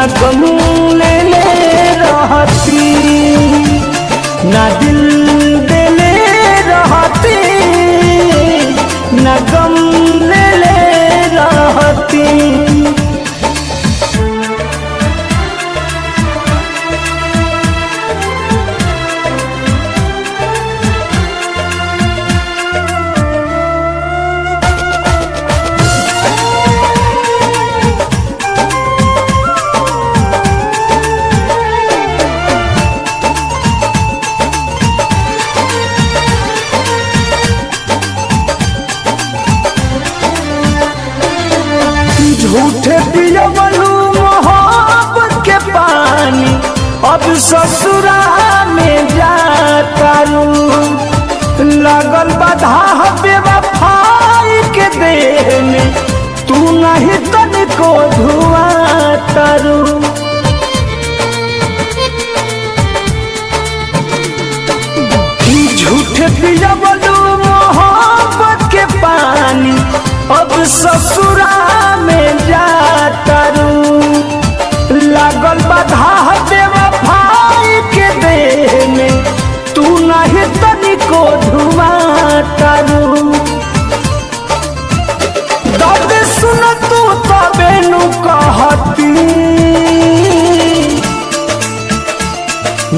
गम ले रहती, ना दिल देले रहती, ना गम ले रहती। झूठे पियवलू मोहब्बत के पानी, अब ससुरा में जातारू। लगल बाधा बेवफाई के देह में, तू नहीं तनिको धुआं तारू। झूठे पियवलू मोहब्बत के पानी, अब ससुरा में जातारू। लागल बाधा बेवफाई के देह में, तू नहीं तनिको धुआं तारू। दर्द सुन तू तबे नु कहती,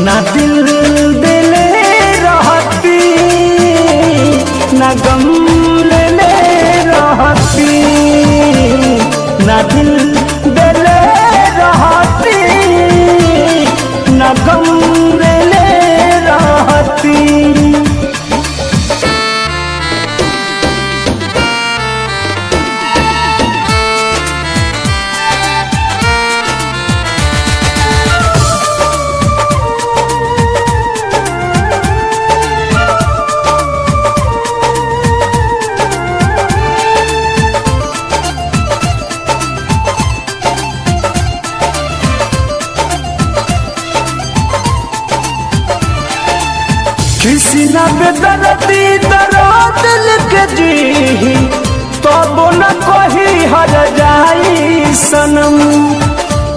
ना दिल देले रहती, ना गम ले रहती, ना दिल देले रहती, ना गम ले रहती। किसी न बेदर्दी दर्द लिख जी, तब न कही हर जाई सनम।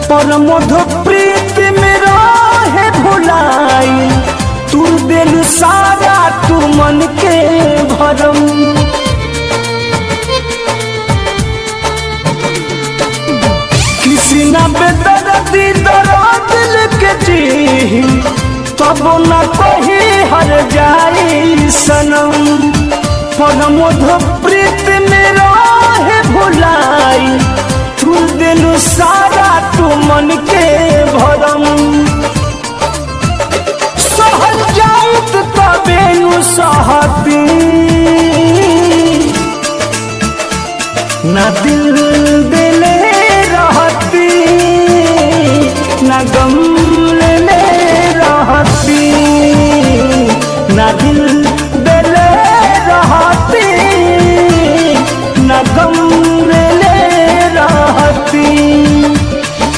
पर मधु प्रीत में रहे भुलाई, तू दिल सारा तू मन के भरम। किसी न बेदर्दी दर्द लिख जी, तब न कही हर जाई सनम। पर मधु प्रीत में रहे भुलाई, तू दिल सारा तू मन के भरम। सहल जाइत तबे नु सहती, ना दिल देले रहती, ना गम ले रहती, ना दिल देले रहती, ना गम ले रहती।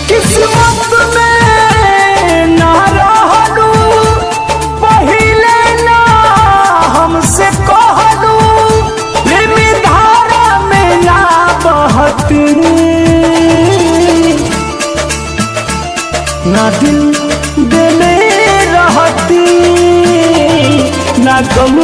किस्मत में ना रहलू, पहिले ना हमसे कहलू, प्रेमी धारा में ना बहती, ना दिल देले रहती, ना गम